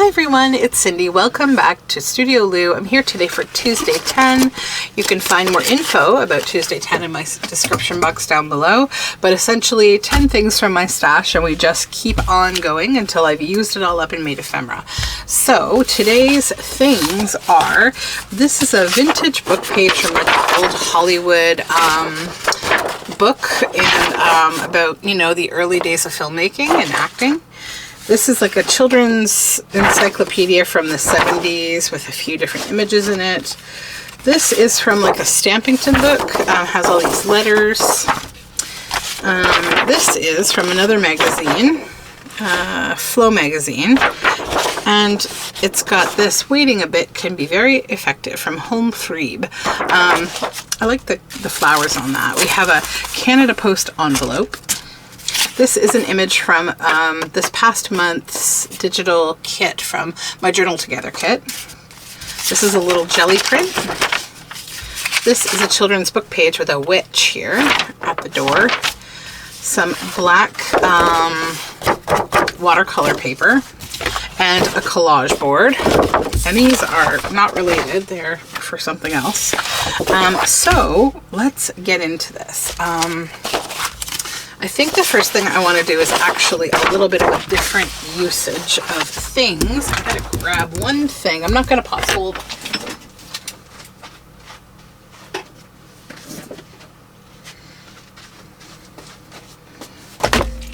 Hi everyone, it's Cindy. Welcome back to Studioloo. I'm here today for Tuesday 10. You can find more info about Tuesday 10 in my description box down below, but essentially 10 things from my stash, and we just keep on going until I've used it all up and made ephemera. So today's things are, this is a vintage book page from like an old Hollywood book and about, you know, the early days of filmmaking and acting. This is like a children's encyclopedia from the 70s with a few different images in it. This is from like a Stampington book, has all these letters. This is from another magazine, Flow magazine, and it's got this, waiting a bit can be very effective, from Home Threeb. I like the flowers on that. We have a Canada Post envelope. This is an image from this past month's digital kit from my Journal Together kit. This is a little jelly print. This is a children's book page with a witch here at the door. Some black watercolor paper and a collage board. And these are not related, they're for something else. So let's get into this. I think the first thing I want to do is actually a little bit of a different usage of things. I gotta grab one thing. I'm not gonna pause. Hold.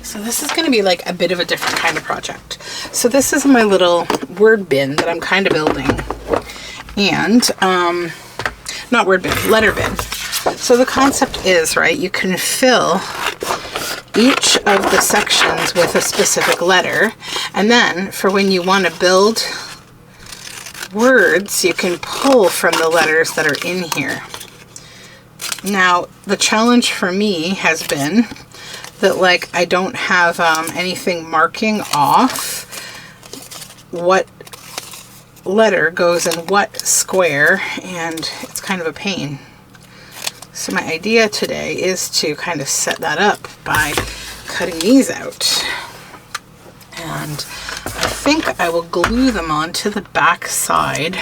So this is gonna be like a bit of a different kind of project. So this is my little word bin that I'm kind of building. And, not word bin, letter bin. So the concept is, right, you can fill each of the sections with a specific letter, and then for when you want to build words, you can pull from the letters that are in here. Now, the challenge for me has been that, like, I don't have anything marking off what letter goes in what square, and it's kind of a pain. So my idea today is to kind of set that up by cutting these out. And I think I will glue them onto the back side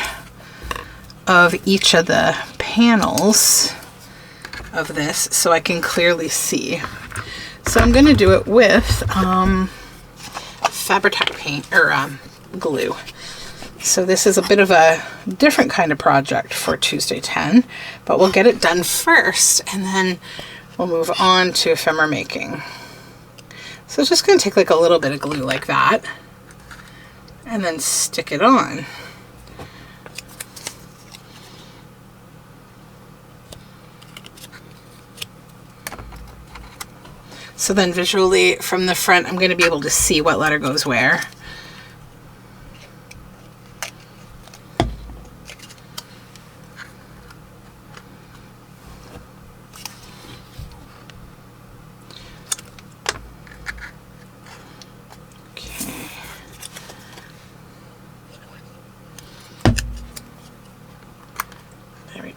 of each of the panels of this so I can clearly see. So I'm going to do it with Fabri-Tac paint, or glue. So this is a bit of a different kind of project for Tuesday 10, but we'll get it done first and then we'll move on to ephemera making. So it's just going to take like a little bit of glue like that and then stick it on. So then visually from the front, I'm going to be able to see what letter goes where.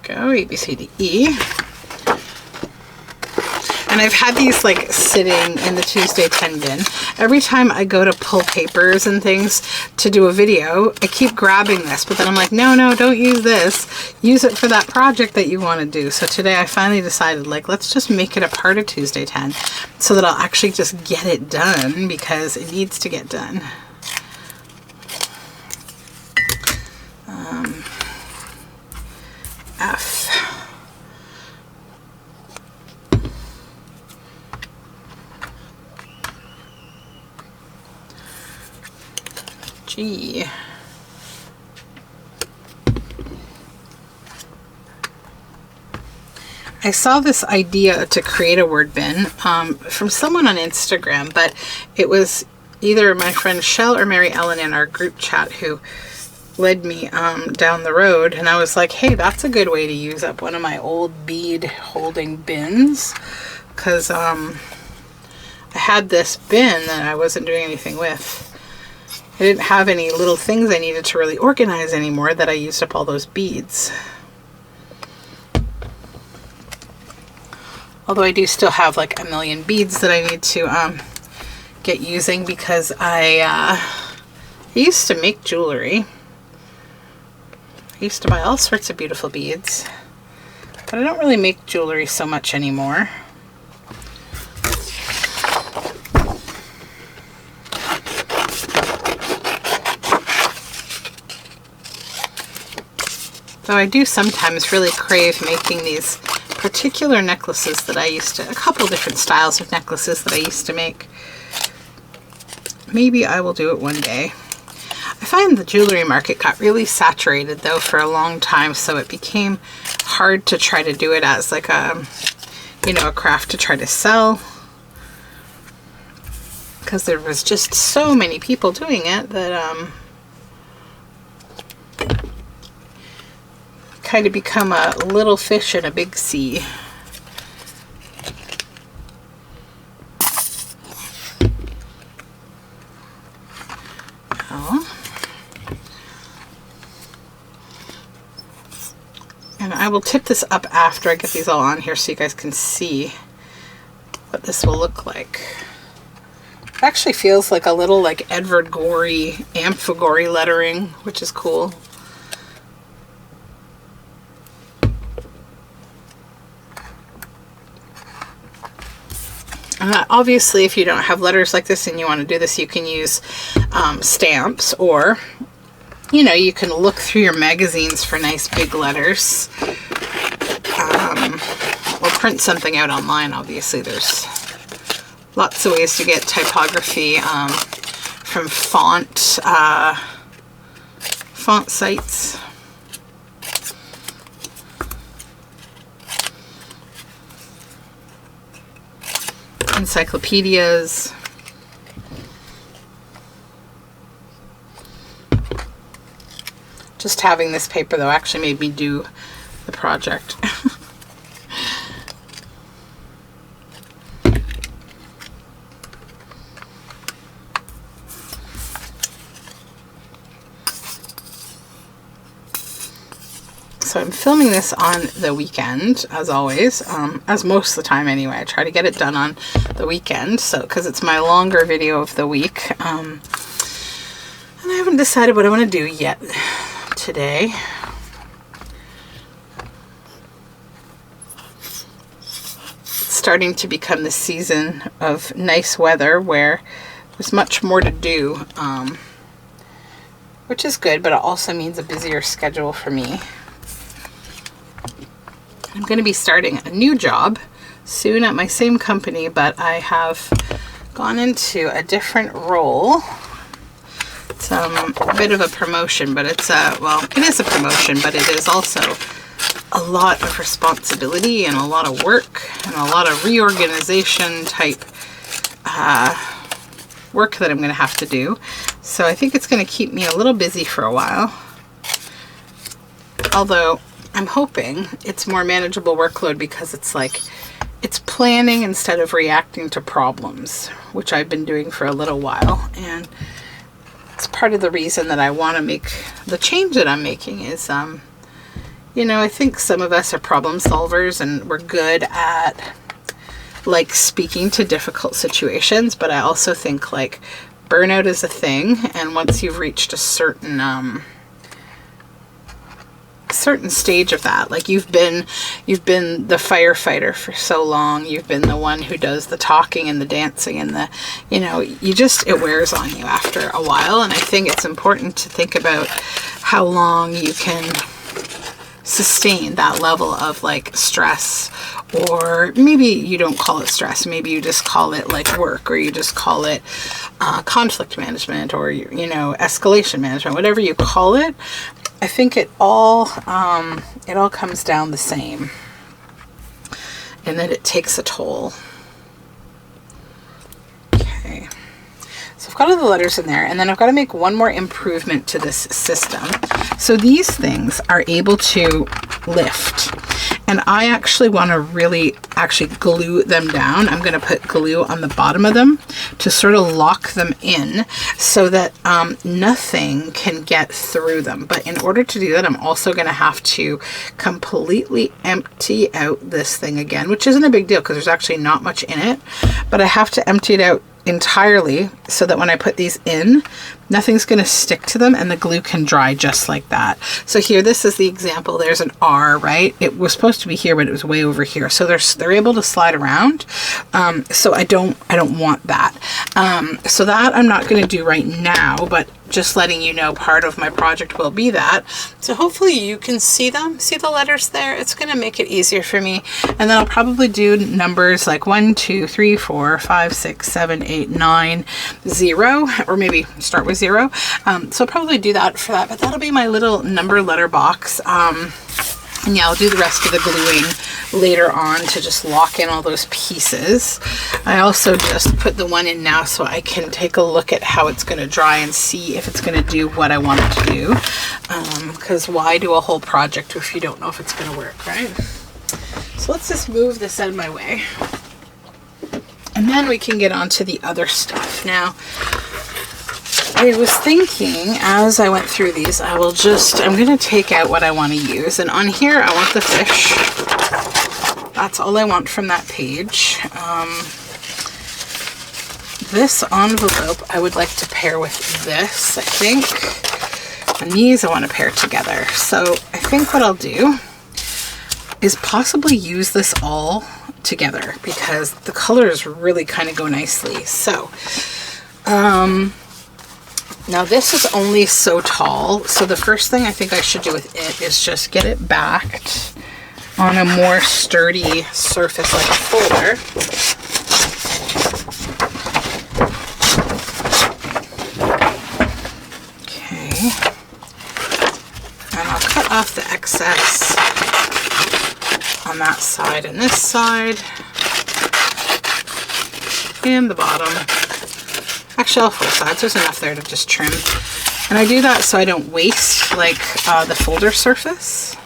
Go, A, B, C, D, E. And I've had these like sitting in the Tuesday 10 bin. Every time I go to pull papers and things to do a video, I keep grabbing this, but then I'm like, no, don't use this. Use it for that project that you want to do. So today I finally decided, like, let's just make it a part of Tuesday 10 so that I'll actually just get it done, because it needs to get done. F. G. I saw this idea to create a word bin from someone on Instagram, but it was either my friend Shell or Mary Ellen in our group chat who led me down the road, and I was like, hey, that's a good way to use up one of my old bead holding bins, because I had this bin that I wasn't doing anything with. I didn't have any little things I needed to really organize anymore, that I used up all those beads. Although I do still have like a million beads that I need to get using, because I I used to make jewelry. I used to buy all sorts of beautiful beads, but I don't really make jewelry so much anymore. Though I do sometimes really crave making these particular necklaces that I used to, a couple different styles of necklaces that I used to make. Maybe I will do it one day. I find the jewelry market got really saturated though for a long time, so it became hard to try to do it as like a, you know, a craft to try to sell. Because there was just so many people doing it that kind of become a little fish in a big sea. And I will tip this up after I get these all on here so you guys can see what this will look like. It actually feels like a little like Edward Gorey, Amphigory lettering, which is cool. Obviously, if you don't have letters like this and you want to do this, you can use stamps, or, you know, you can look through your magazines for nice big letters. Or print something out online. Obviously, there's lots of ways to get typography from font sites. Encyclopedias. Just having this paper though actually made me do the project. So I'm filming this on the weekend, as always, as most of the time anyway. I try to get it done on the weekend, so because it's my longer video of the week. And I haven't decided what I want to do yet today. It's starting to become the season of nice weather where there's much more to do, which is good, but it also means a busier schedule for me. I'm going to be starting a new job soon at my same company, but I have gone into a different role. It's a bit of a promotion, but it's well, it is a promotion, but it is also a lot of responsibility and a lot of work and a lot of reorganization type work that I'm going to have to do. So I think it's going to keep me a little busy for a while. Although I'm hoping it's more manageable workload because it's like, it's planning instead of reacting to problems, which I've been doing for a little while. And it's part of the reason that I want to make the change that I'm making is, you know, I think some of us are problem solvers and we're good at like speaking to difficult situations, but I also think like burnout is a thing. And once you've reached a certain stage of that, like you've been the firefighter for so long, you've been the one who does the talking and the dancing and the, you know, it wears on you after a while. And I think it's important to think about how long you can sustain that level of like stress, or maybe you don't call it stress, maybe you just call it like work, or you just call it conflict management, or, you know, escalation management, whatever you call it. I think it all comes down the same, and that it takes a toll. Okay, so I've got all the letters in there, and then I've got to make one more improvement to this system. So these things are able to lift, and I actually want to really glue them down. I'm going to put glue on the bottom of them to sort of lock them in so that nothing can get through them. But in order to do that, I'm also going to have to completely empty out this thing again, which isn't a big deal because there's actually not much in it, but I have to empty it out entirely so that when I put these in, nothing's going to stick to them and the glue can dry just like that. So here, this is the example. There's an R, right? It was supposed to be here, but it was way over here. So they're able to slide around. So I don't want that. So that I'm not going to do right now, but just letting you know part of my project will be that. So hopefully you can see them, see the letters there. It's going to make it easier for me. And then I'll probably do numbers like 1, 2, 3, 4, 5, 6, 7, 8, 9, 0, or maybe start with 0. So I'll probably do that for that, but that'll be my little number letter box. And yeah, I'll do the rest of the gluing later on to just lock in all those pieces. I also just put the one in now so I can take a look at how it's going to dry and see if it's going to do what I want it to do. Because why do a whole project if you don't know if it's going to work, right? So let's just move this out of my way. And then we can get on to the other stuff. Now, I was thinking as I went through these, I'm going to take out what I want to use. And on here, I want the fish. That's all I want from that page. This envelope, I would like to pair with this, I think. And these I want to pair together. So I think what I'll do is possibly use this all together because the colors really kind of go nicely. So, now this is only so tall, so the first thing I think I should do with it is just get it backed on a more sturdy surface like a folder. Okay. And I'll cut off the excess on that side and this side. And the bottom. Actually, all 4 sides. There's enough there to just trim. And I do that so I don't waste like the folder surface.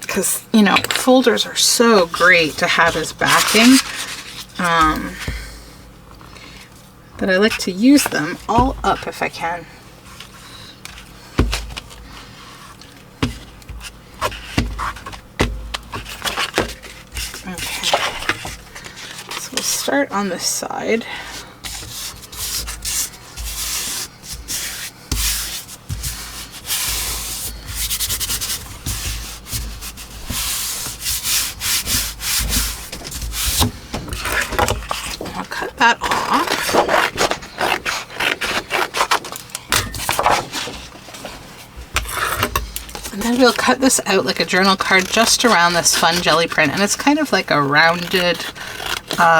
Because, you know, folders are so great to have as backing. That I like to use them all up if I can. Okay. So we'll start on this side. That off. And then we'll cut this out like a journal card just around this fun jelly print. And it's kind of like a rounded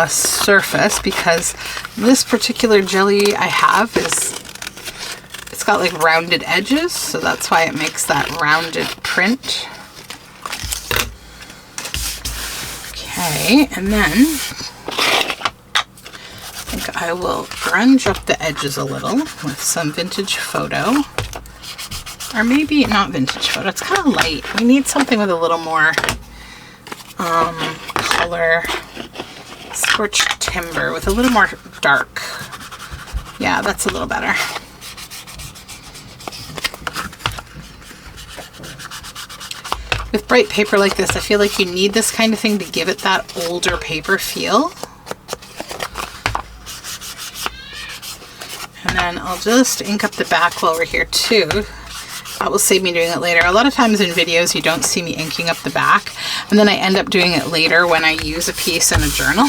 surface because this particular jelly I have it's got like rounded edges. So that's why it makes that rounded print. Okay, and then I will grunge up the edges a little with some vintage photo, or maybe not vintage photo. It's kind of light. We need something with a little more color. Scorched timber with a little more dark. Yeah, that's a little better. With bright paper like this, I feel like you need this kind of thing to give it that older paper feel. And then I'll just ink up the back while we're here too. That will save me doing it later. A lot of times in videos you don't see me inking up the back, and then I end up doing it later when I use a piece in a journal.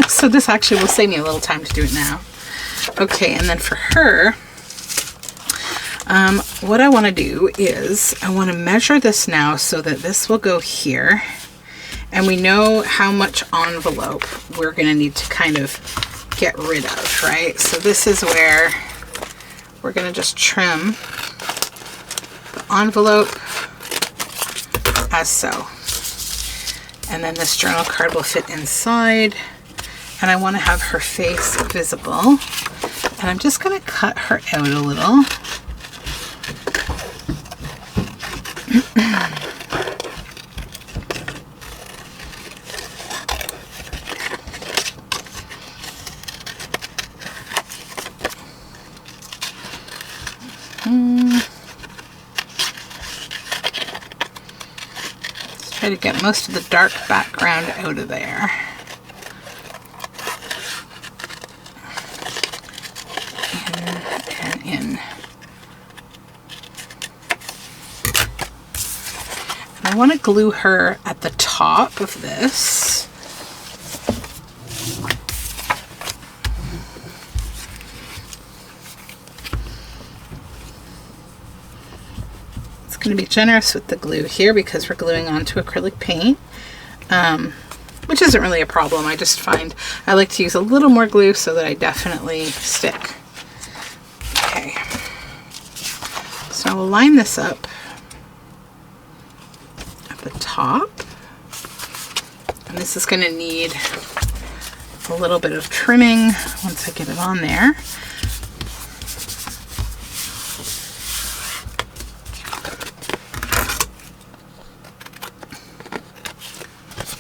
So this actually will save me a little time to do it now. Okay, and then for her, what I want to do is I want to measure this now so that this will go here, and we know how much envelope we're going to need to kind of get rid of, right? So this is where we're going to just trim the envelope as so. And then this journal card will fit inside, and I want to have her face visible. And I'm just going to cut her out a little. Try to get most of the dark background out of there. I want to glue her at the top of this. It's going to be generous with the glue here because we're gluing onto acrylic paint, which isn't really a problem. I just find I like to use a little more glue so that I definitely stick. Okay, so I'll line this up at the top, and this is going to need a little bit of trimming once I get it on there.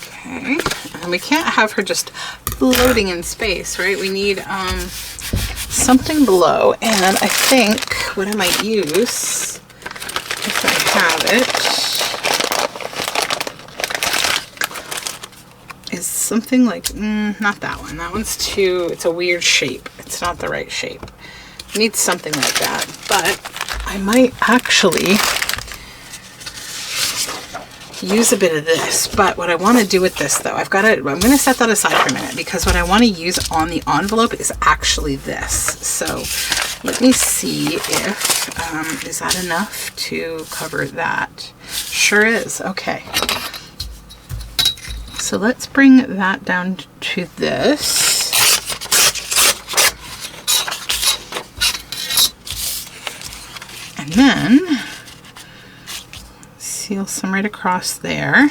Okay, and we can't have her just floating in space, right? We need something below, and I think what I might use, if I have it, is something like, not that one. That one's too, it's a weird shape. It's not the right shape. I need something like that, but I might actually use a bit of this. But what I want to do with this though, I'm going to set that aside for a minute because what I want to use on the envelope is actually this. So let me see if, is that enough to cover that? Sure is. Okay. So let's bring that down to this. And then seal some right across there.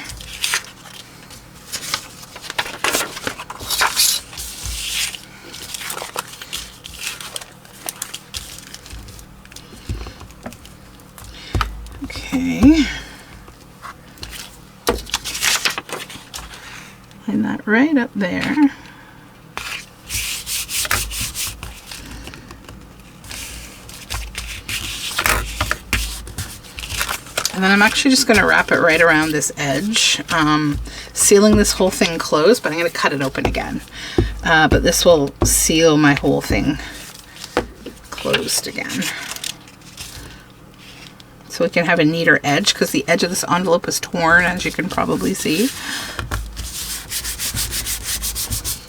Okay. Line that right up there. And then I'm actually just going to wrap it right around this edge, sealing this whole thing closed, but I'm going to cut it open again. But this will seal my whole thing closed again. So we can have a neater edge, because the edge of this envelope is torn, as you can probably see.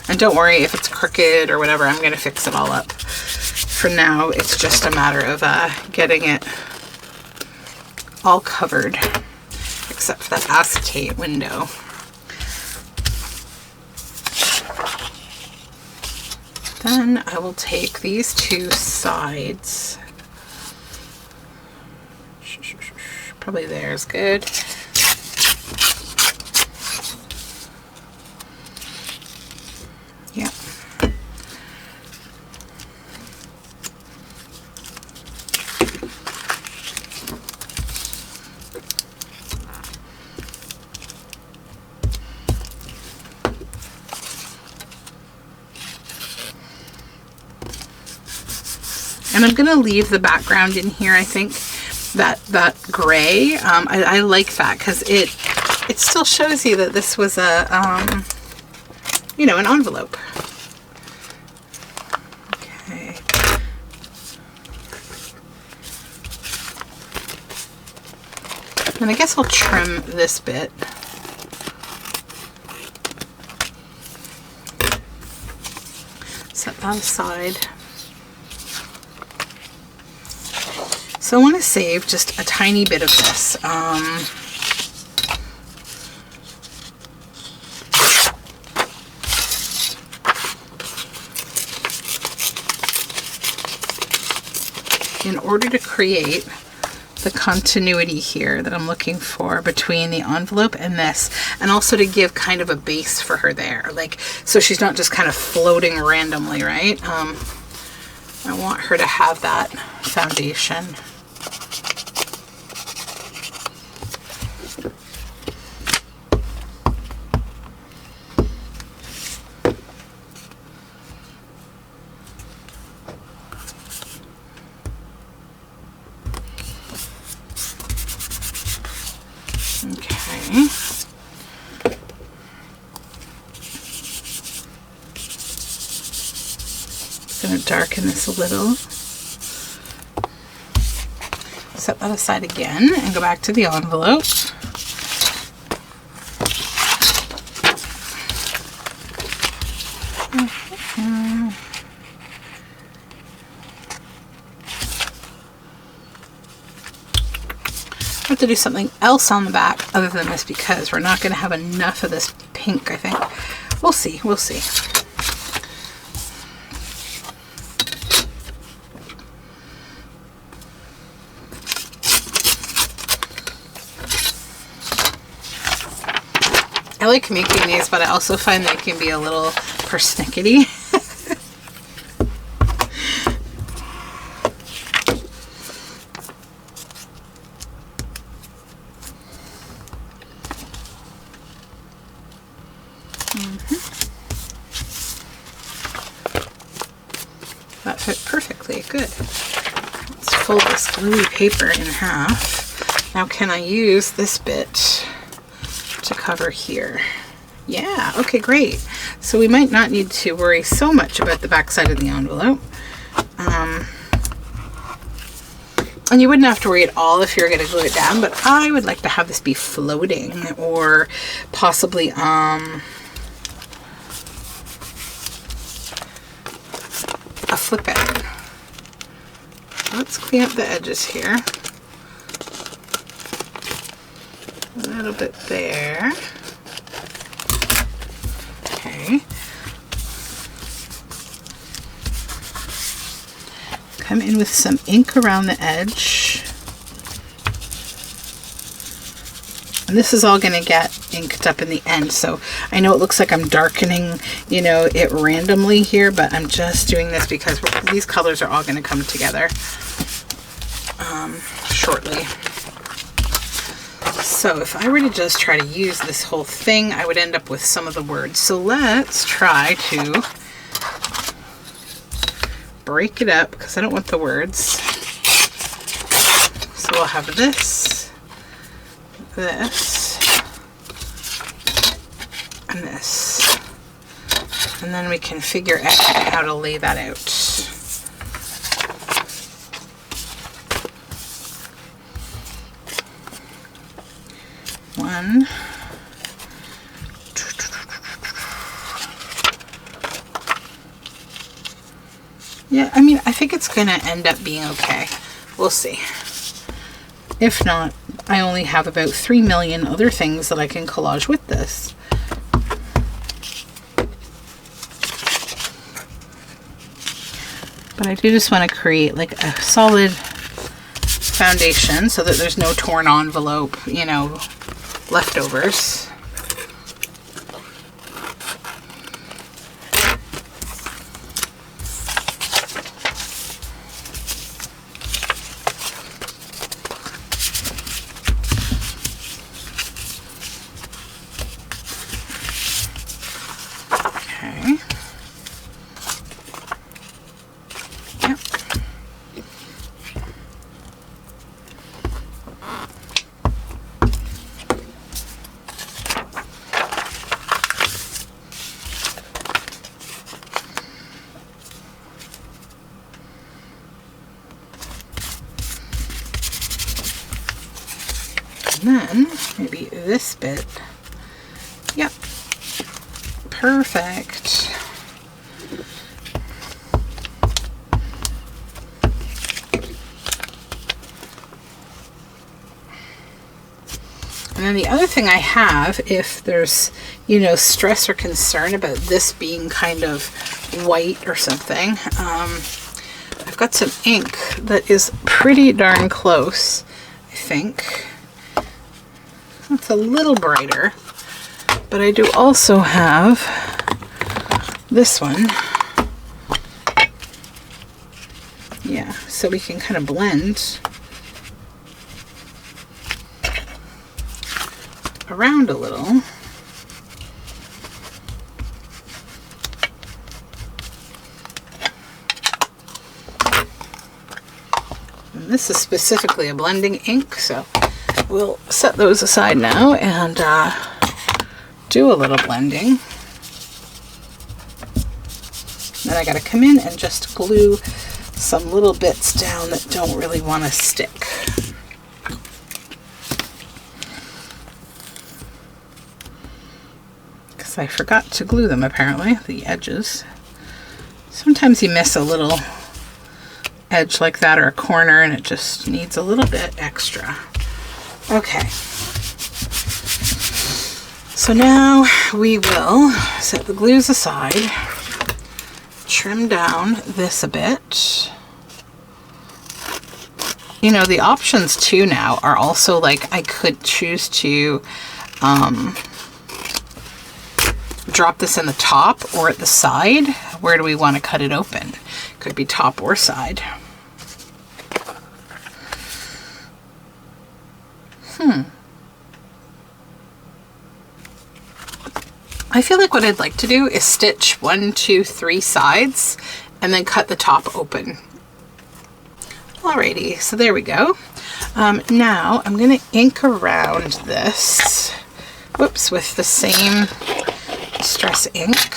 And don't worry if it's crooked or whatever, I'm going to fix it all up. For now, it's just a matter of getting it all covered, except for that acetate window. Then I will take these two sides. Probably there's good. Yeah. And I'm going to leave the background in here. I think that gray, I like that because it still shows you that this was a, you know, an envelope. Okay. And I guess I'll trim this bit. Set that aside. So I want to save just a tiny bit of this. In order to create the continuity here that I'm looking for between the envelope and this, and also to give kind of a base for her there, like, so she's not just kind of floating randomly, right? I want her to have that foundation. Okay. Just going to darken this a little. Set that aside again and go back to the envelope. to do something else on the back other than this because we're not going to have enough of this pink, I think. We'll see. We'll see. I like making these, but I also find they can be a little persnickety. That fit perfectly. Good. Let's fold this gluey paper in half. Now can I use this bit to cover here? Yeah, okay, great. So we might not need to worry so much about the back side of the envelope. And you wouldn't have to worry at all if you're going to glue it down, but I would like to have this be floating or possibly a flip it. Let's clean up the edges here. A little bit there. Okay. Come in with some ink around the edge. And this is all going to get inked up in the end. So I know it looks like I'm darkening, you know, it randomly here, but I'm just doing this because these colors are all going to come together shortly. So if I were to just try to use this whole thing, I would end up with some of the words. So let's try to break it up because I don't want the words. So we'll have this, this, and this. And then we can figure out how to lay that out. One. Yeah, I mean, I think it's gonna end up being okay. We'll see. If not, I only have about 3 million other things that I can collage with this. But I do just want to create like a solid foundation so that there's no torn envelope, you know, leftovers. Okay. Yep. And then maybe this bit. Yep. Perfect. And then the other thing I have, if there's, you know, stress or concern about this being kind of white or something, I've got some ink that is pretty darn close, I think. It's a little brighter, but I do also have this one. Yeah, so we can kind of blend around a little. And this is specifically a blending ink, so we'll set those aside now and do a little blending. Then I got to come in and just glue some little bits down that don't really want to stick. Because I forgot to glue them apparently, the edges. Sometimes you miss a little edge like that or a corner and it just needs a little bit extra. Okay. So now we will set the glues aside, trim down this a bit. You know, the options too now are also like I could choose to drop this in the top or at the side. Where do we want to cut it open? Could be top or side. I feel like what I'd like to do is stitch 1, 2, 3 sides and then cut the top open. Alrighty, so there we go. Now I'm going to ink around this, whoops, with the same Stress ink.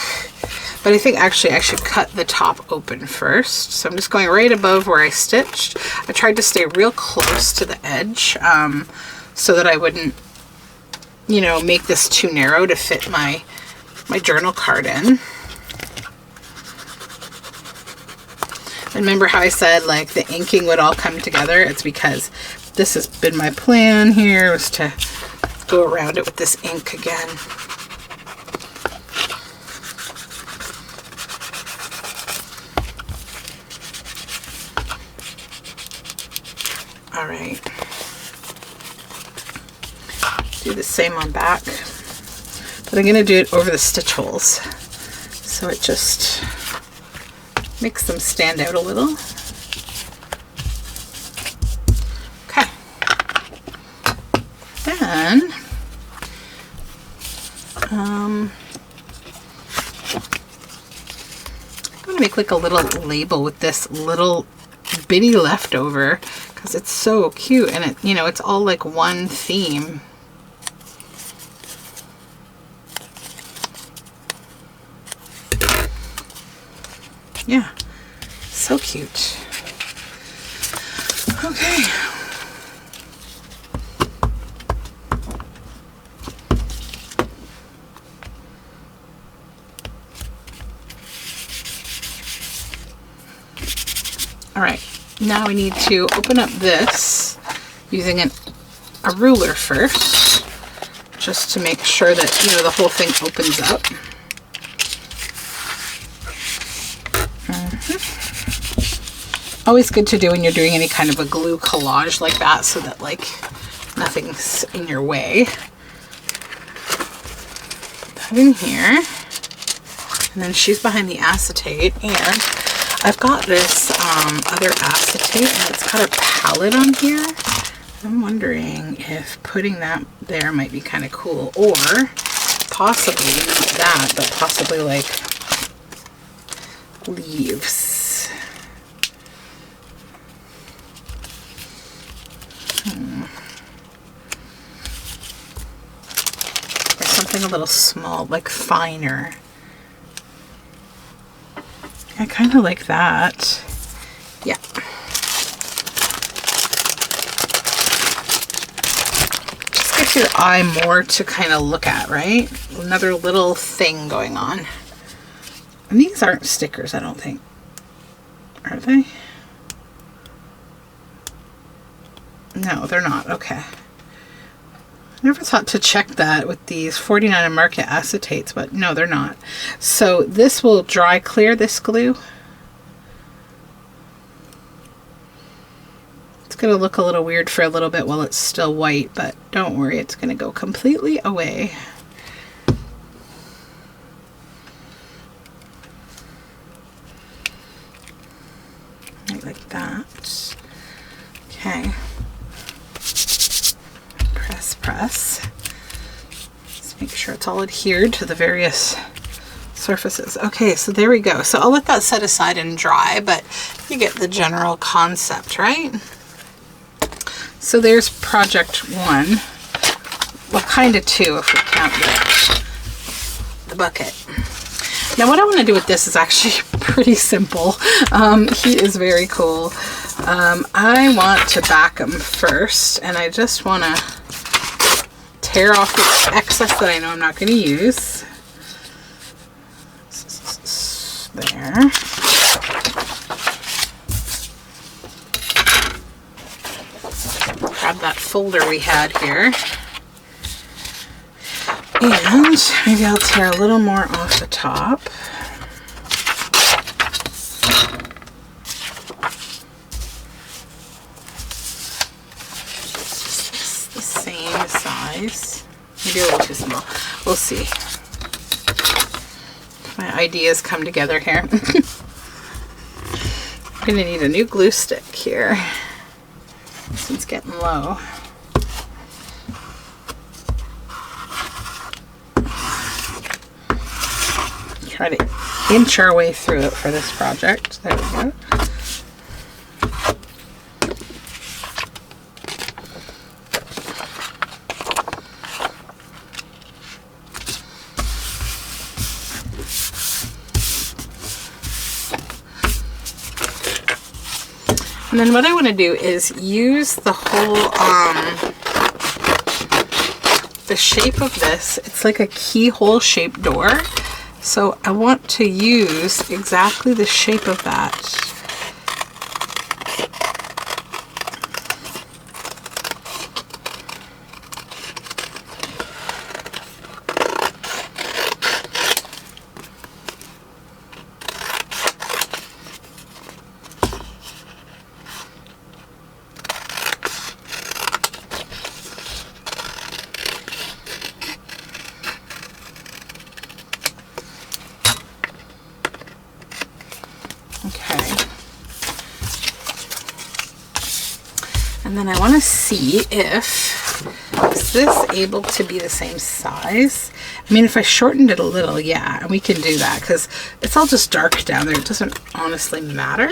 But I think actually I should cut the top open first. So I'm just going right above where I stitched. I tried to stay real close to the edge so that I wouldn't, you know, make this too narrow to fit my journal card in. Remember how I said like the inking would all come together? It's because this has been my plan here, was to go around it with this ink again. All right. Do the same on back, but I'm going to do it over the stitch holes so it just makes them stand out a little. Okay. Then I'm going to make like a little label with this little bitty leftover because it's so cute, and it, you know, it's all like one theme. Yeah, so cute. Okay. All right, now we need to open up this using a ruler first, just to make sure that, you know, the whole thing opens up. Always good to do when you're doing any kind of a glue collage like that, so that like nothing's in your way. That in here, and then she's behind the acetate, and I've got this other acetate, and it's got a palette on here. I'm wondering if putting that there might be kind of cool, or possibly not that, but possibly like leaves. Or something a little small, like finer. I kind of like that. Yeah. Just gives your eye more to kind of look at, right? Another little thing going on. And these aren't stickers, I don't think. Are they? No, they're not. Okay. I never thought to check that with these 49 Market acetates, but no, they're not. So this will dry clear, this glue. It's going to look a little weird for a little bit while it's still white, but don't worry, it's going to go completely away. Like that. Okay. Press. Just make sure it's all adhered to the various surfaces. Okay, so there we go. So I'll let that set aside and dry, but you get the general concept, right? So there's project 1. Well, kind of 2 if we count the bucket. Now what I want to do with this is actually pretty simple. He is very cool. I want to back him first, and I just want to tear off the excess that I know I'm not going to use. There. Grab that folder we had here. And maybe I'll tear a little more off the top. It's the same size. Maybe a little too small. We'll see. My ideas come together here. I'm going to need a new glue stick here. This one's getting low. Try to inch our way through it for this project. There we go. And then what I want to do is use the whole, the shape of this. It's like a keyhole shaped door. So I want to use exactly the shape of that. And then I want to see if, is this able to be the same size? I mean, if I shortened it a little, yeah, and we can do that because it's all just dark down there. It doesn't honestly matter.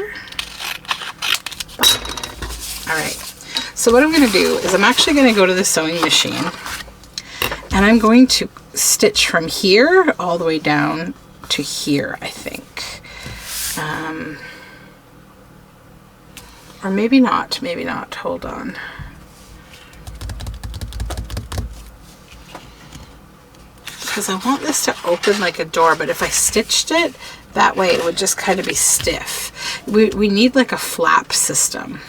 All right. So what I'm going to do is I'm actually going to go to the sewing machine and I'm going to stitch from here all the way down to here, I think. Or maybe not, maybe not. Hold on. Because I want this to open like a door, but if I stitched it, that way it would just kind of be stiff. We need like a flap system.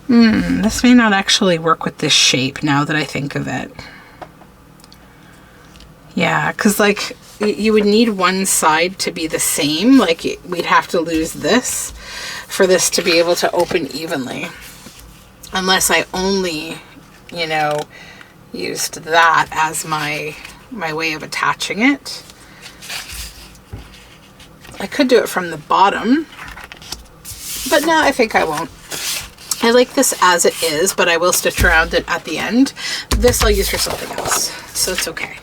This may not actually work with this shape now that I think of it. Yeah, because like you would need one side to be the same. Like we'd have to lose this for this to be able to open evenly. Unless I only, you know, used that as my way of attaching it. I could do it from the bottom, but no, I think I won't. I like this as it is, but I will stitch around it at the end. This I'll use for something else, so it's okay.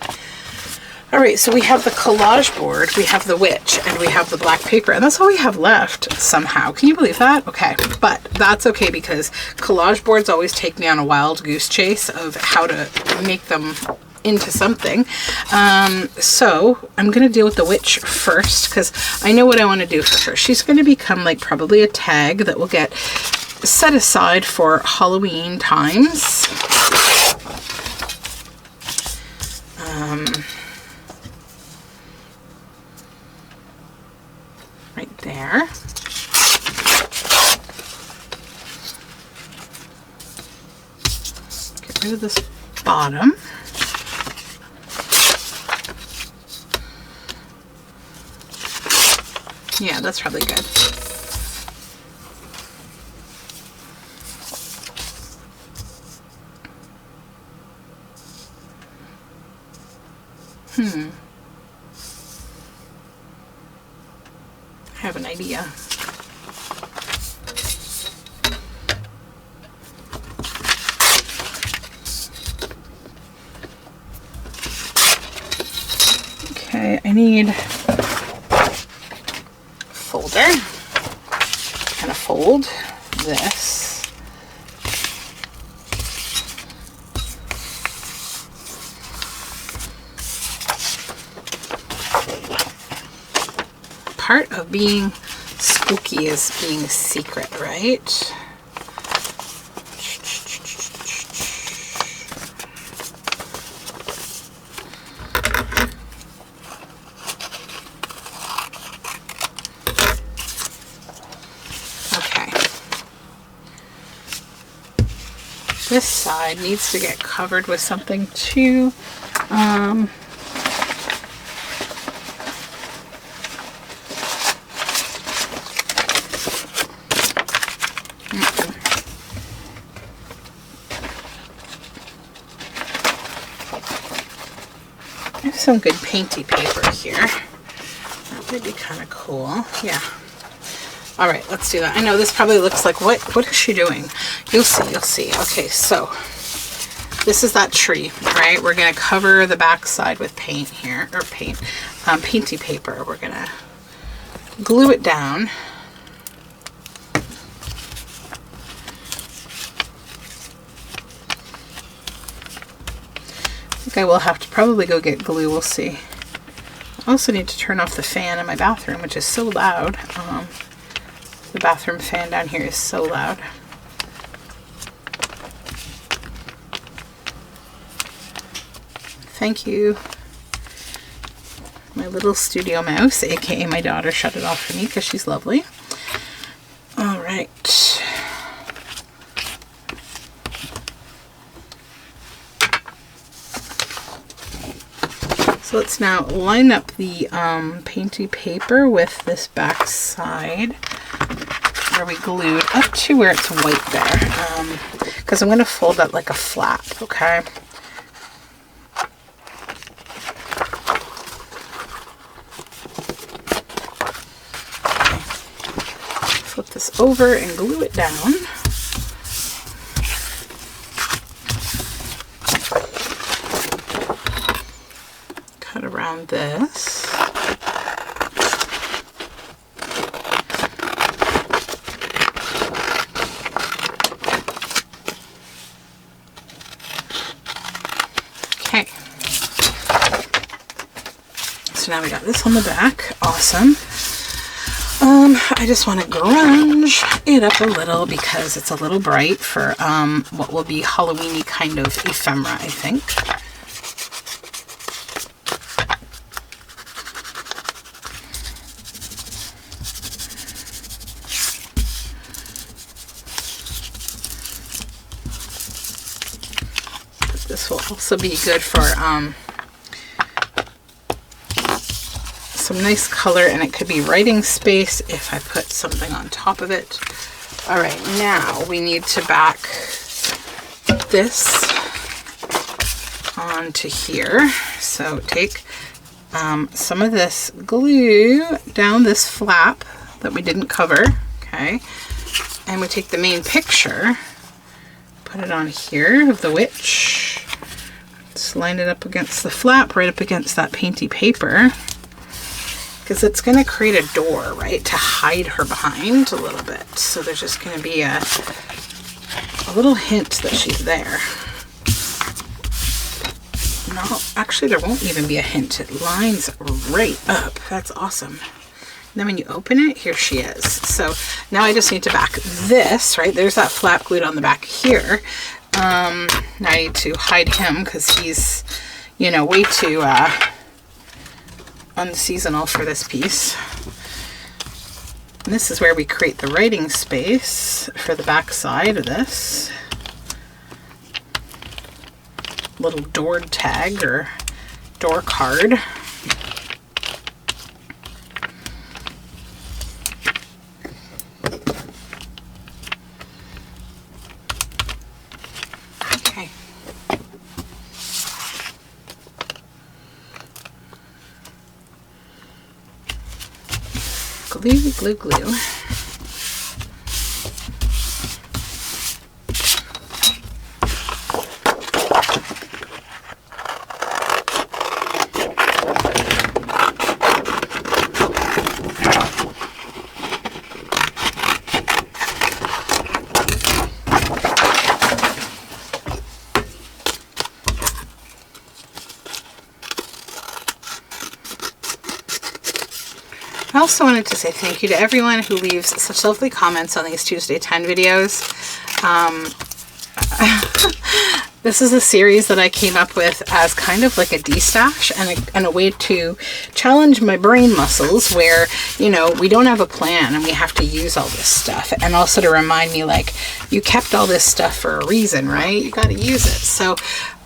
All right, so we have the collage board, we have the witch, and we have the black paper, and that's all we have left somehow. Can you believe that? Okay, but that's okay because collage boards always take me on a wild goose chase of how to make them into something. So I'm going to deal with the witch first because I know what I want to do for her. She's going to become like probably a tag that will get set aside for Halloween times. Right there. Get rid of this bottom. Yeah, that's probably good. I have an idea. Okay, I need a folder. Kind of fold this. Part of being spooky is being a secret, right? This side needs to get covered with something too. I have some good painty paper here. That would be kind of cool. Yeah. All right, let's do that. I know this probably looks like, what is she doing? You'll see, you'll see. Okay, so this is that tree, right? We're gonna cover the back side with paint here, or painty paper. We're gonna glue it down. I think I will have to probably go get glue, we'll see. I also need to turn off the fan in my bathroom, which is so loud. The bathroom fan down here is so loud. Thank you. My little studio mouse, aka my daughter, shut it off for me because she's lovely. All right. So let's now line up the painty paper with this back side where we glued up to where it's white there. Because I'm going to fold that like a flap, okay? Flip this over and glue it down. Cut around this. Okay. So now we got this on the back. Awesome. I just want to grunge it up a little because it's a little bright for what will be Halloween-y kind of ephemera, I think. This will also be good for some nice color, and it could be writing space if I put something on top of it. All right, now we need to back this onto here. So take some of this glue down this flap that we didn't cover, okay? And we take the main picture, put it on here of the witch. Just line it up against the flap, right up against that painty paper. Because it's going to create a door, right, to hide her behind a little bit. So there's just going to be a little hint that she's there. No, actually there won't even be a hint. It lines right up. That's awesome. And then when you open it, here she is. So now I just need to back this, right? There's that flap glued on the back here. Now I need to hide him because he's, you know, way too unseasonal for this piece. And this is where we create the writing space for the back side of this. Little door tag or door card. Okay. Glue, glue, glue. I also wanted to say thank you to everyone who leaves such lovely comments on these Tuesday 10 videos. This is a series that I came up with as kind of like a de-stash and a way to challenge my brain muscles where, you know, we don't have a plan and we have to use all this stuff. And also to remind me, like, you kept all this stuff for a reason, right? You got to use it. So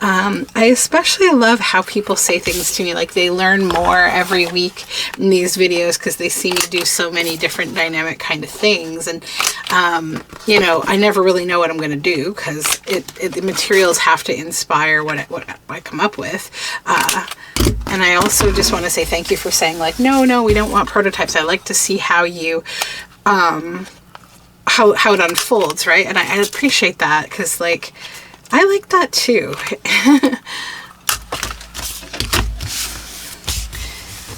I especially love how people say things to me, like they learn more every week in these videos because they see me do so many different dynamic kind of things. And, you know, I never really know what I'm going to do because the materials have to inspire what I come up with. And I also just want to say thank you for saying, like, no, we don't want prototypes. I like to see how you, how it unfolds, right? And I appreciate that because, like, I like that too.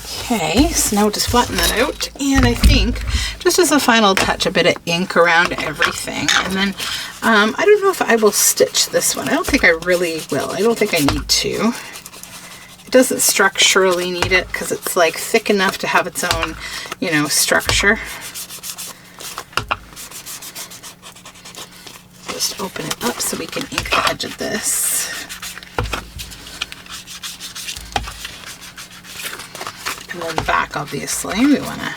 Okay, so now we'll just flatten that out. And I think, just as a final touch, a bit of ink around everything. And then, I don't know if I will stitch this one. I don't think I really will. I don't think I need to. It doesn't structurally need it because it's like thick enough to have its own, you know, structure. Just open it up so we can ink the edge of this. And then back, obviously, we want to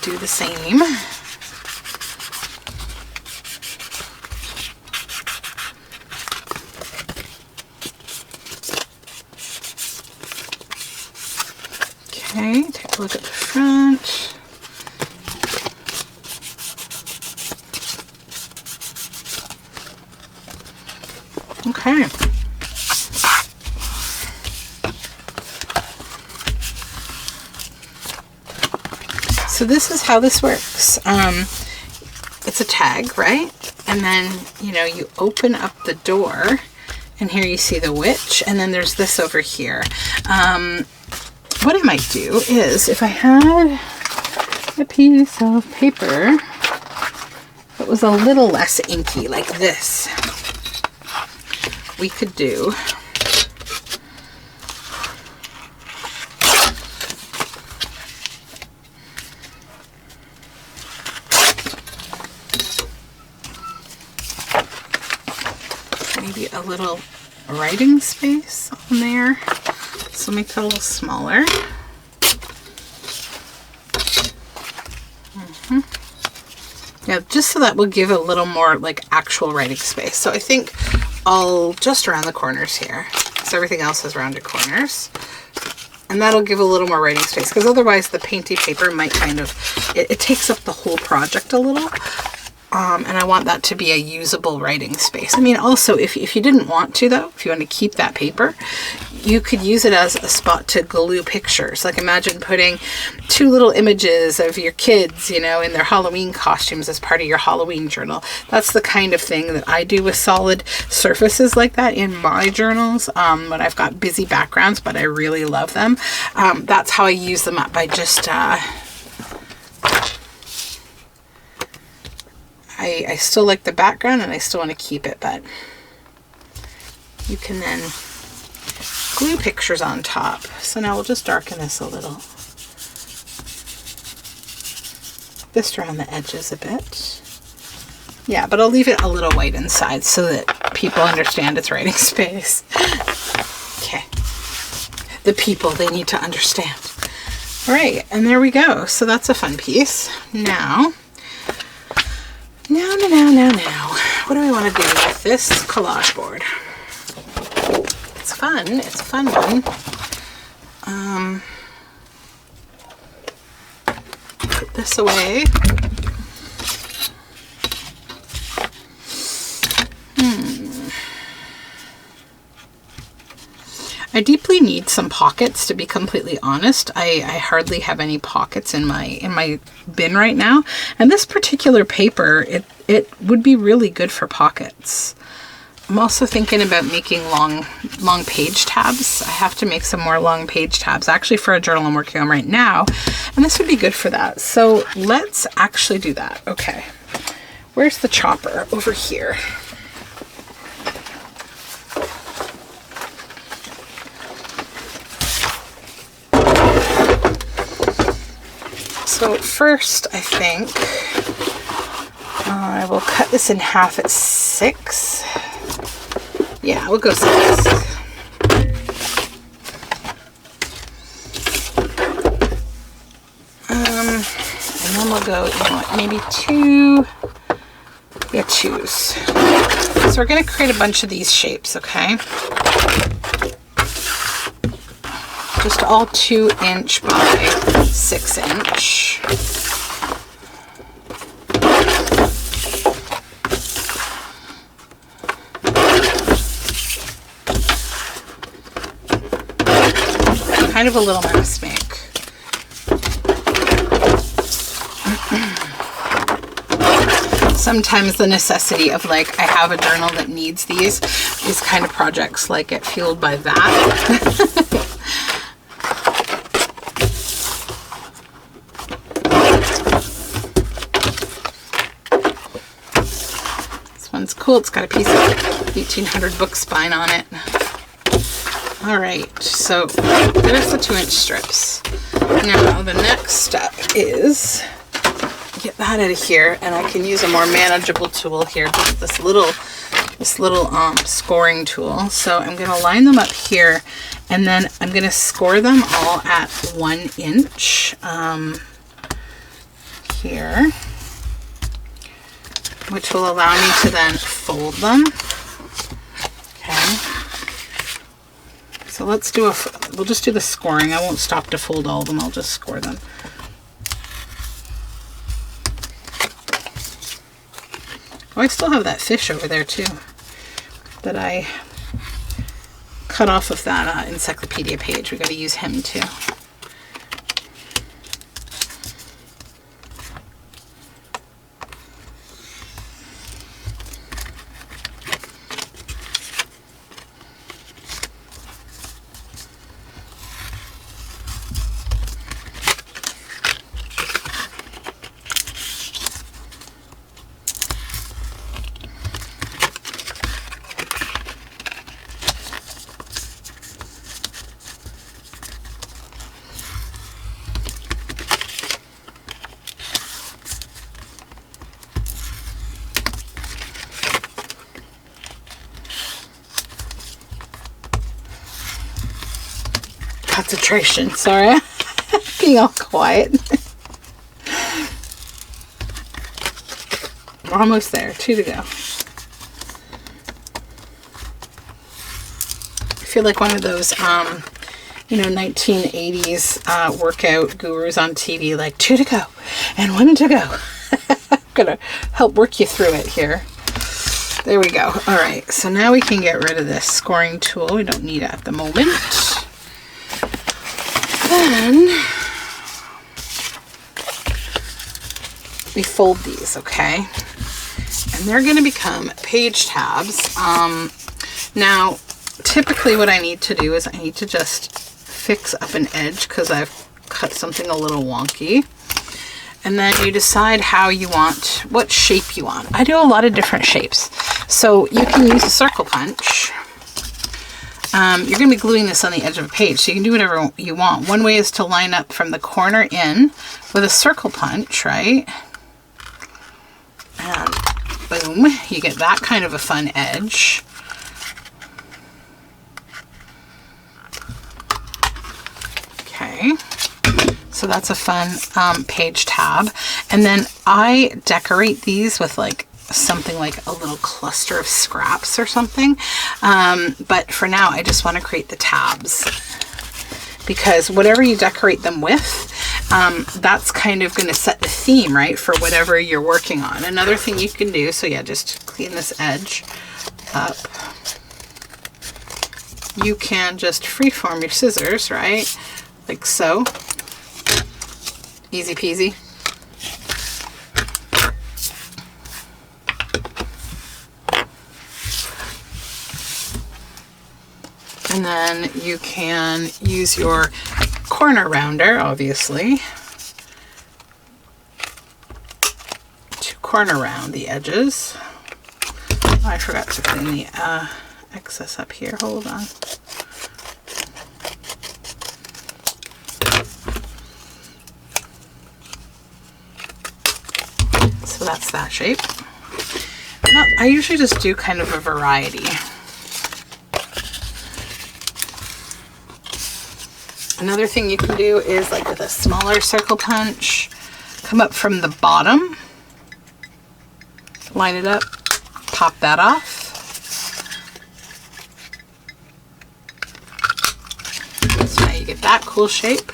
do the same. Okay, take a look at the front. Okay. So this is how this works. It's a tag, right? And then, you know, you open up the door and here you see the witch, and then there's this over here. What I might do is, if I had a piece of paper that was a little less inky, like this, we could do maybe a little writing space on there. So make that a little smaller. Yeah, just so that will give a little more like actual writing space. So I think I'll just round the corners here. So everything else has rounded corners. And that'll give a little more writing space because otherwise the painty paper might kind of, it takes up the whole project a little. And I want that to be a usable writing space. I mean, also, if you didn't want to, though, if you want to keep that paper, you could use it as a spot to glue pictures. Like, imagine putting 2 little images of your kids, you know, in their Halloween costumes as part of your Halloween journal. That's the kind of thing that I do with solid surfaces like that in my journals when I've got busy backgrounds, but I really love them. That's how I use them up. I just... I still like the background and I still want to keep it, but you can then glue pictures on top. So now we'll just darken this a little. Just around the edges a bit. Yeah, but I'll leave it a little white inside so that people understand it's writing space. Okay. The people, they need to understand. All right, and there we go. So that's a fun piece. Now, what do we want to do with this collage board? It's fun. It's a fun one. Put this away. I deeply need some pockets, to be completely honest. I hardly have any pockets in my bin right now. And this particular paper, it would be really good for pockets. I'm also thinking about making long page tabs. I have to make some more long page tabs, actually, for a journal I'm working on right now. And this would be good for that. So let's actually do that. Okay. Where's the chopper? Over here. So first, I think I will cut this in half at 6. Yeah, we'll go size. And then we'll go, you know what, maybe 2. Yeah, 2s. So we're going to create a bunch of these shapes, okay? Just all 2 inch by 6 inch. Kind of a little mess make. Sometimes the necessity of like, I have a journal that needs these kind of projects like get fueled by that. This one's cool. It's got a piece of 1800 book spine on it. All right, so there's the 2 inch strips. Now the next step is get that out of here, and I can use a more manageable tool here, just this little scoring tool. So I'm going to line them up here, and then I'm going to score them all at 1 inch here, which will allow me to then fold them. Okay. So let's do we'll just do the scoring. I won't stop to fold all of them. I'll just score them. Oh, I still have that fish over there too that I cut off of that encyclopedia page. We got to use him too. Concentration, sorry. Being all quiet. We're almost there. 2 to go. I feel like one of those, 1980s workout gurus on TV, like 2 to go and 1 to go. I'm gonna help work you through it here. There we go. All right, so now we can get rid of this scoring tool. We don't need it at the moment. Then we fold these, okay? And they're going to become page tabs. Now, typically what I need to do is I need to just fix up an edge because I've cut something a little wonky. And then you decide how you want, what shape you want. I do a lot of different shapes. So you can use a circle punch. You're going to be gluing this on the edge of a page, so you can do whatever you want. One way is to line up from the corner in with a circle punch, right? And boom, you get that kind of a fun edge. Okay, so that's a fun page tab. And then I decorate these with like something like a little cluster of scraps or something, but for now I just want to create the tabs, because whatever you decorate them with, that's kind of going to set the theme, right, for whatever you're working on. Another thing you can do, so yeah, just clean this edge up. You can just freeform your scissors, right, like so. Easy peasy. And then you can use your corner rounder, obviously, to corner round the edges. Oh, I forgot to clean the excess up here. Hold on. So that's that shape. Now, I usually just do kind of a variety. Another thing you can do is like with a smaller circle punch, come up from the bottom, line it up, pop that off. So now you get that cool shape.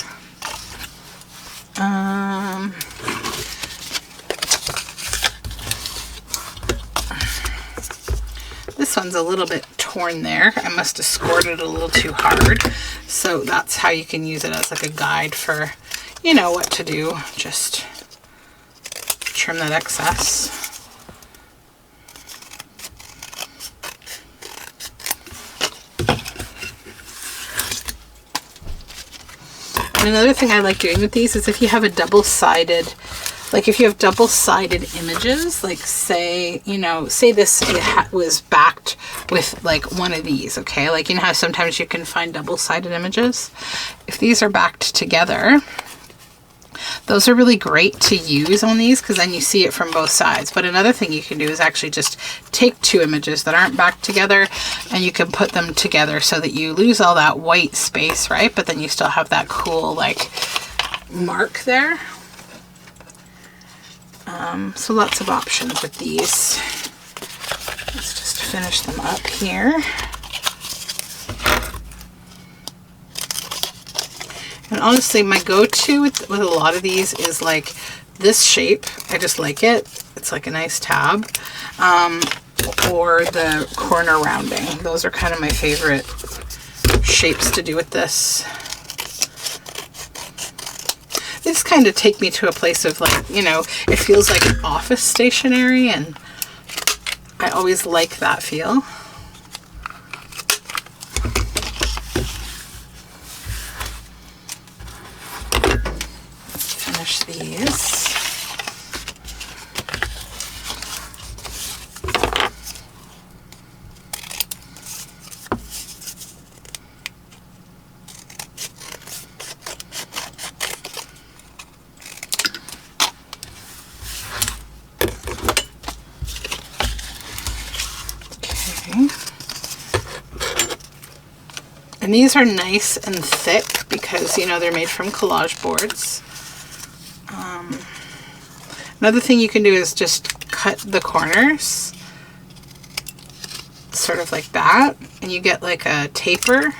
This one's a little bit torn there. I must have scored it a little too hard. So that's how you can use it as like a guide for, you know, what to do. Just trim that excess. And another thing I like doing with these is if you have a double-sided, like if you have double-sided images, like say, you know, say this was backed with like one of these, okay? Like, you know how sometimes you can find double-sided images? If these are backed together, those are really great to use on these because then you see it from both sides. But another thing you can do is actually just take two images that aren't backed together and you can put them together so that you lose all that white space, right? But then you still have that cool like mark there. So lots of options with these. Let's just finish them up here. And honestly, my go-to with a lot of these is like this shape. I just like it. It's like a nice tab. Or the corner rounding. Those are kind of my favorite shapes to do with this. They just kind of take me to a place of like, you know, it feels like an office stationery, and I always like that feel. Finish these. And these are nice and thick because, you know, they're made from collage boards. Another thing you can do is just cut the corners, sort of like that, and you get like a taper.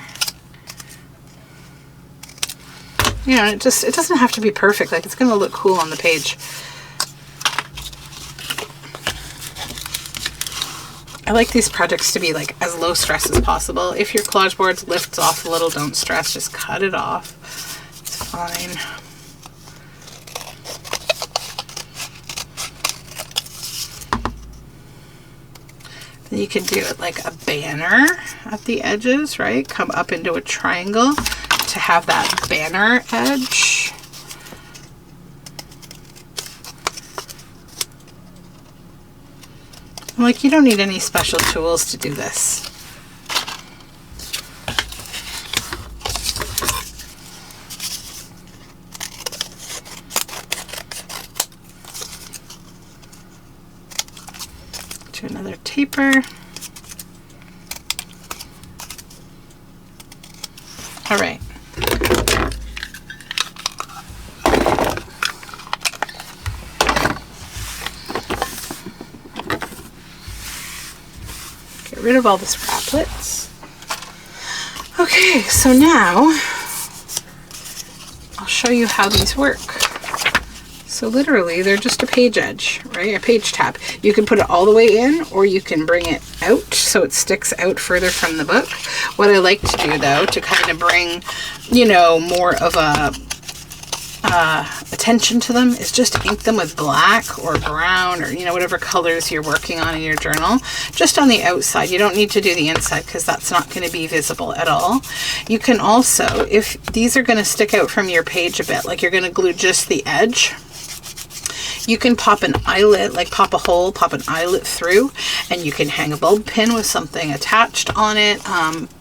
You know, it doesn't have to be perfect. Like, it's going to look cool on the page. I like these projects to be like as low stress as possible. If your collage boards lifts off a little, don't stress, just cut it off. It's fine. Then you can do it like a banner at the edges, right? Come up into a triangle to have that banner edge. Like, you don't need any special tools to do this. Do another taper. All right. Rid of all the scraplets. Okay, so now I'll show you how these work. So literally they're just a page edge, right? A page tab. You can put it all the way in, or you can bring it out so it sticks out further from the book. What I like to do though, to kind of bring, you know, more of a attention to them, is just ink them with black or brown, or, you know, whatever colors you're working on in your journal, just on the outside. You don't need to do the inside because that's not going to be visible at all. You can also, if these are going to stick out from your page a bit, like you're going to glue just the edge, you can pop an eyelet, like pop a hole, pop an eyelet through, and you can hang a bulb pin with something attached on it.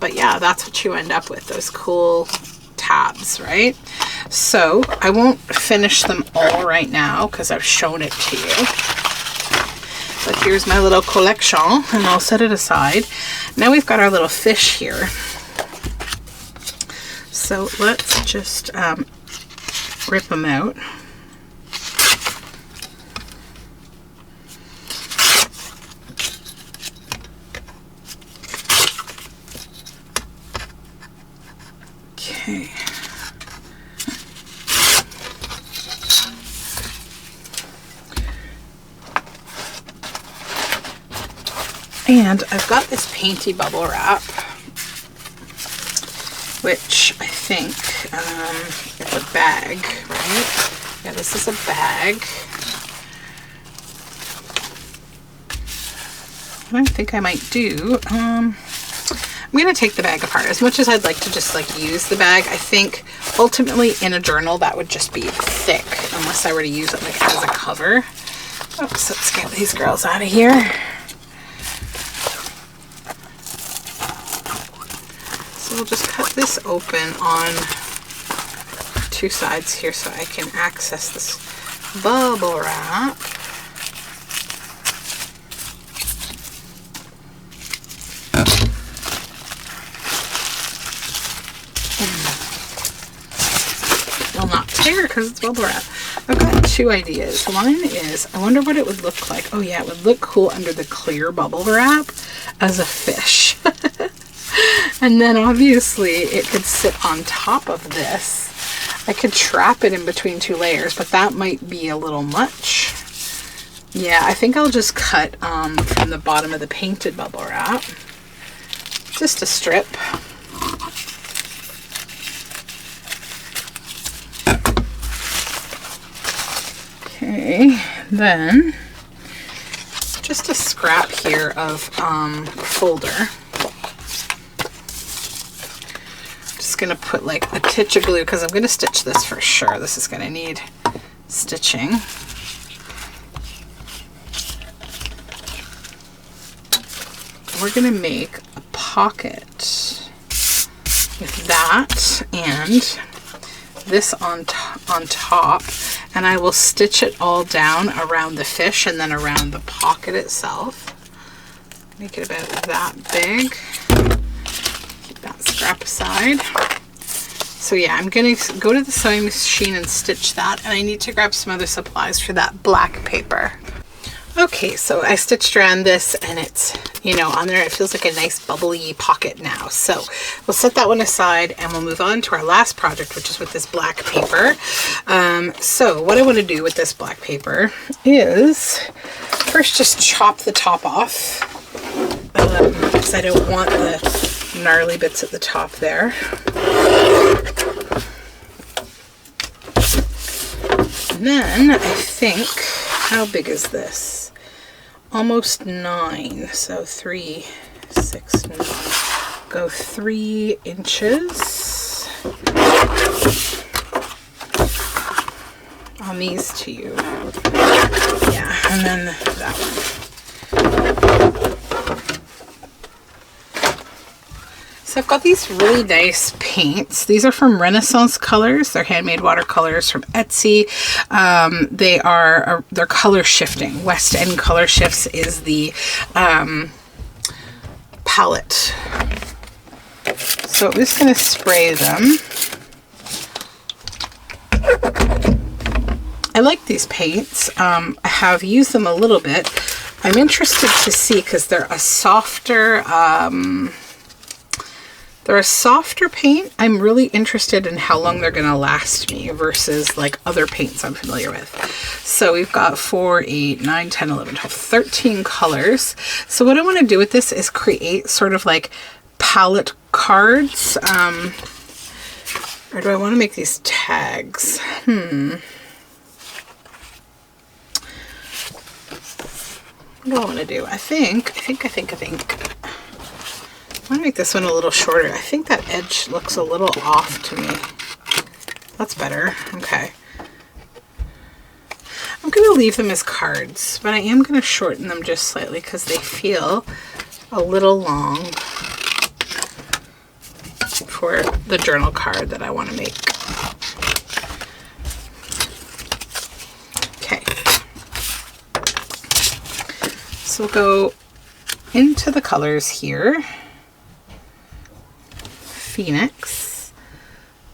But yeah, that's what you end up with, those cool tabs, right? So I won't finish them all right now because I've shown it to you. But here's my little collection, and I'll set it aside. Now we've got our little fish here. So So let's just rip them out. Okay. And I've got this painty bubble wrap, which I think is a bag, right? Yeah, this is a bag. What I think I might do, I'm going to take the bag apart. As much as I'd like to just like use the bag, I think ultimately in a journal that would just be thick unless I were to use it like as a cover. Oops, let's get these girls out of here. So we'll just cut this open on two sides here so I can access this bubble wrap. Will not tear because it's bubble wrap. I've got two ideas. One is, I wonder what it would look like. Oh yeah, it would look cool under the clear bubble wrap as a fish. And then obviously it could sit on top of this. I could trap it in between two layers, but that might be a little much. Yeah, I think I'll just cut from the bottom of the painted bubble wrap. Just a strip. Okay, then just a scrap here of folder. Just gonna put like a titch of glue because I'm gonna stitch this for sure. This is gonna need stitching. We're gonna make a pocket with that and this on top, and I will stitch it all down around the fish and then around the pocket itself. Make it about that big. Keep that scrap aside. So yeah, I'm gonna go to the sewing machine and stitch that, and I need to grab some other supplies for that black paper. Okay, so I stitched around this and it's, you know, on there it feels like a nice bubbly pocket now. So we'll set that one aside and we'll move on to our last project, which is with this black paper. So what I want to do with this black paper is first just chop the top off because I don't want the gnarly bits at the top there. And then I think, how big is this? Almost 9, so 3, 6, 9. Go 3 inches on these two. Yeah, and then that one. So I've got these really nice paints. These are from Renaissance Colors. They're handmade watercolors from Etsy. They're color shifting. West End Color Shifts is the palette. So I'm just going to spray them. I like these paints. I have used them a little bit. I'm interested to see because they're a softer paint. I'm really interested in how long they're going to last me versus like other paints I'm familiar with. So we've got 4, 8, 9, 10, 11, 12, 13 colors. So what I want to do with this is create sort of like palette cards. Or do I want to make these tags? What do I want to do? I think. I want to make this one a little shorter. I think that edge looks a little off to me. That's better. Okay. I'm going to leave them as cards, but I am going to shorten them just slightly because they feel a little long for the journal card that I want to make. Okay. So we'll go into the colors here. Phoenix,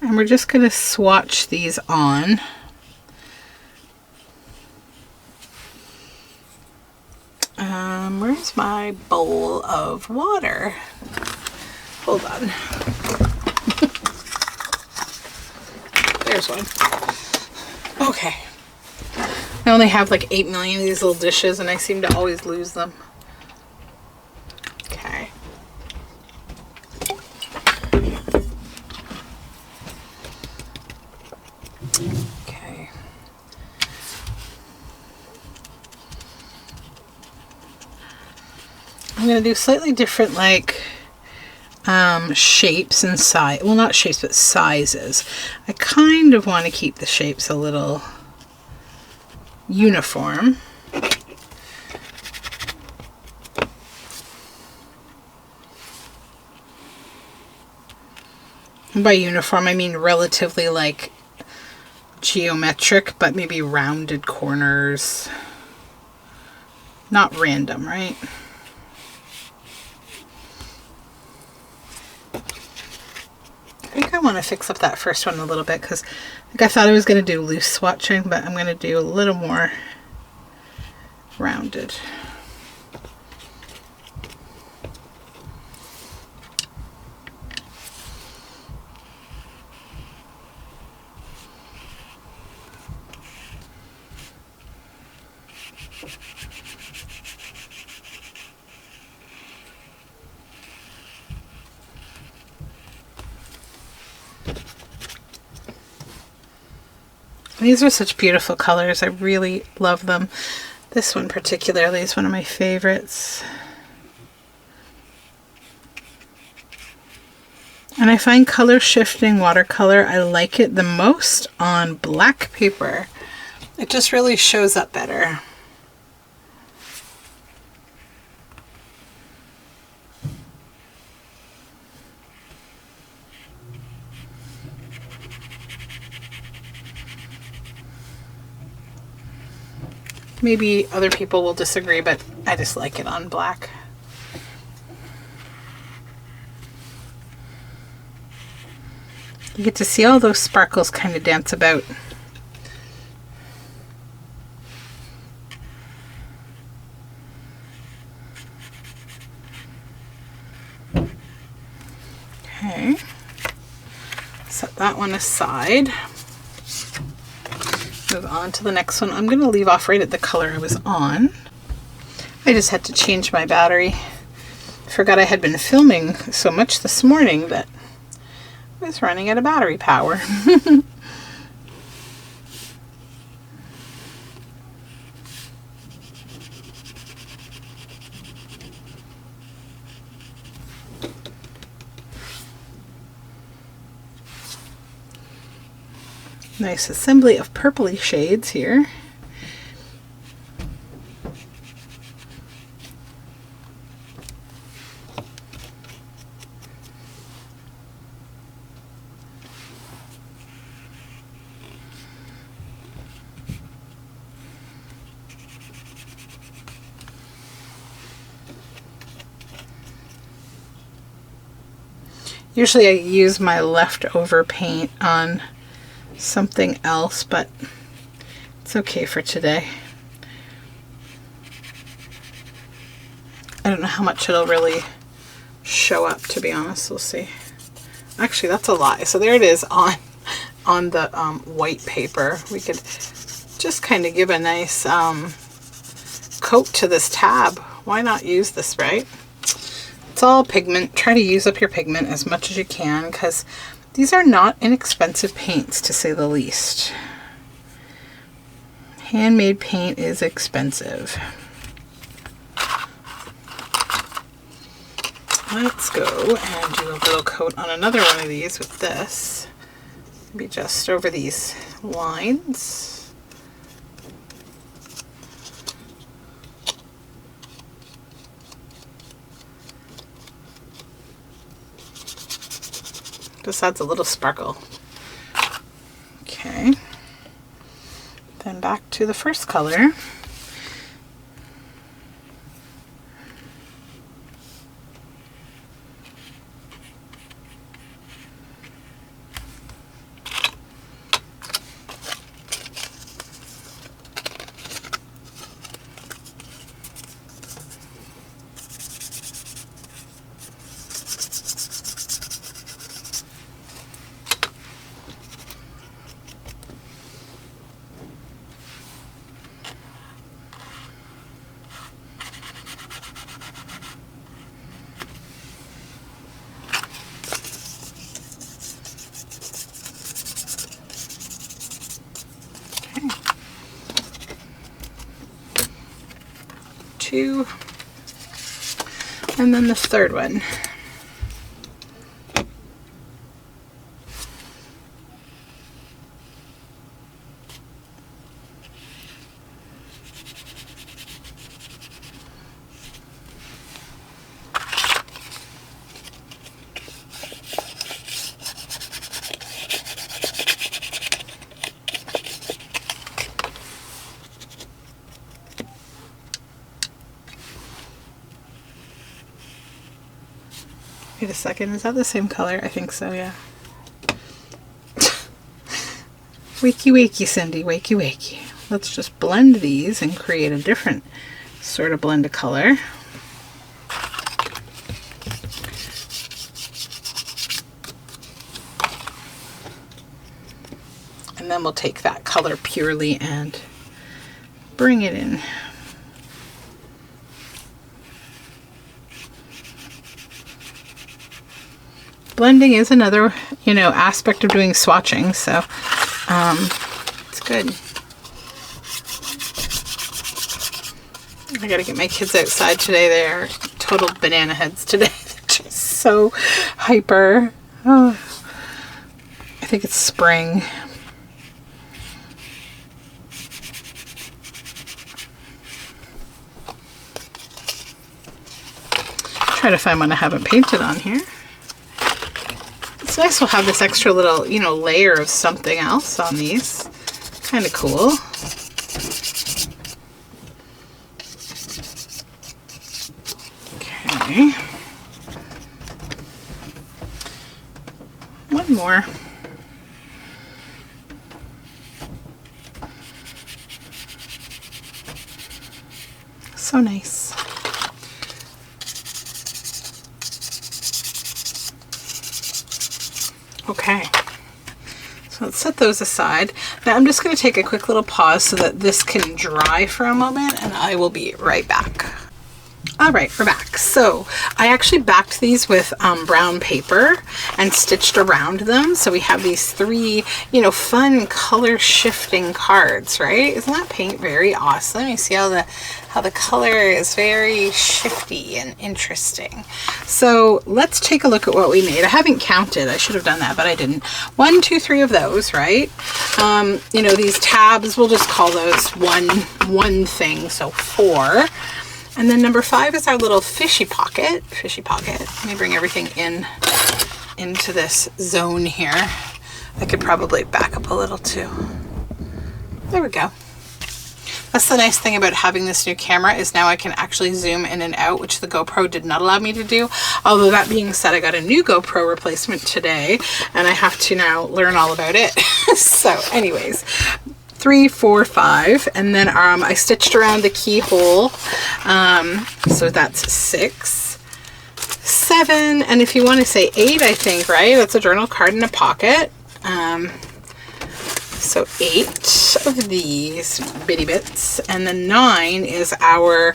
And we're just going to swatch these on. Where's my bowl of water? Hold on. There's one. Okay. I only have like 8 million of these little dishes and I seem to always lose them. Okay. Okay. I'm going to do slightly different like shapes and size. Well, not shapes, but sizes. I kind of want to keep the shapes a little uniform. And by uniform, I mean relatively like geometric, but maybe rounded corners. Not random, right? I think I want to fix up that first one a little bit because I thought I was going to do loose swatching, but I'm going to do a little more rounded. These are such beautiful colors. I really love them. This one particularly is one of my favorites. And I find color shifting watercolor, I like it the most on black paper. It just really shows up better. Maybe other people will disagree, but I just like it on black. You get to see all those sparkles kind of dance about. Okay, set that one aside. Move on to the next one. I'm going to leave off right at the color I was on. I just had to change my battery. Forgot I had been filming so much this morning that I was running out of battery power. Nice assembly of purpley shades here. Usually I use my leftover paint on something else, but it's okay for today. I don't know how much it'll really show up, to be honest. We'll see. Actually, that's a lie. So there it is on the white paper. We could just kind of give a nice coat to this tab. Why not use this, right? It's all pigment. Try to use up your pigment as much as you can because these are not inexpensive paints, to say the least. Handmade paint is expensive. Let's go and do a little coat on another one of these with this. Maybe just over these lines. Just adds a little sparkle. Okay. Then back to the first color. 2. And then the third one. Wait a second, is that the same color? I think so, yeah. Wakey, wakey, Cindy, wakey, wakey. Let's just blend these and create a different sort of blend of color. And then we'll take that color purely and bring it in. Blending is another, aspect of doing swatching, so it's good. I gotta get my kids outside today. They're total banana heads today. They're just so hyper. Oh, I think it's spring. Try to find one I haven't painted on here. It's nice we'll have this extra little, layer of something else on these. Kind of cool. Okay. One more. So nice. Okay, so let's set those aside. Now I'm just going to take a quick little pause so that this can dry for a moment, and I will be right back. All right, we're back. So I actually backed these with brown paper and stitched around them. So we have these 3, fun color shifting cards, right? Isn't that paint very awesome? You see how the color is very shifty and interesting. So let's take a look at what we made. I haven't counted. I should have done that, but I didn't. 1, 2, 3 of those, right? These tabs, we'll just call those one thing, so 4. And then number 5 is our little fishy pocket. Let me bring everything into this zone here. I could probably back up a little too. There we go. That's the nice thing about having this new camera, is now I can actually zoom in and out, which the GoPro did not allow me to do. Although that being said, I got a new GoPro replacement today and I have to now learn all about it. So anyways, 3, 4, 5, and then I stitched around the keyhole, so that's 6, 7, and if you want to say 8, I think, right? That's a journal card in a pocket. So 8 of these bitty bits, and then 9 is our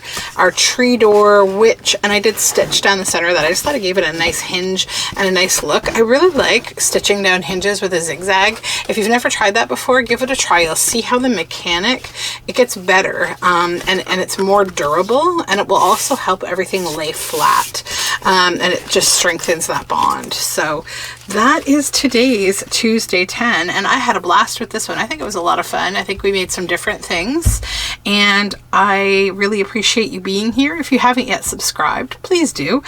tree door witch, and I did stitch down the center of that. I just thought it gave it a nice hinge and a nice look. I really like stitching down hinges with a zigzag. If you've never tried that before, give it a try. You'll see how the mechanic, it gets better, and it's more durable, and it will also help everything lay flat, and it just strengthens that bond. So that is today's Tuesday 10, and I had a blast with this one. I think it was a lot of fun. I think we made some different things, and I really appreciate you being here. If you haven't yet subscribed, please do.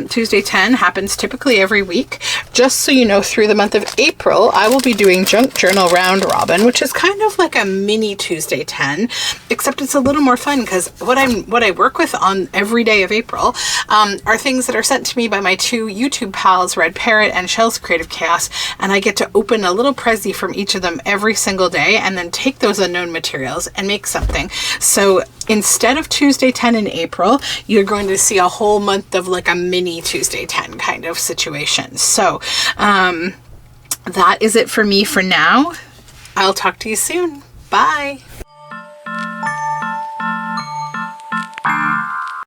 Tuesday 10 happens typically every week. Just so you know, through the month of April, I will be doing Junk Journal Round Robin, which is kind of like a mini Tuesday 10, except it's a little more fun because what I work with on every day of April are things that are sent to me by my 2 YouTube pals, Red Parrot and Shell's Creative Chaos, and I get to open a little prezi from each of them every single day and then take those unknown materials and make something. So instead of Tuesday 10 in April, you're going to see a whole month of like a mini Tuesday 10 kind of situation. So that is it for me for now. I'll talk to you soon. Bye.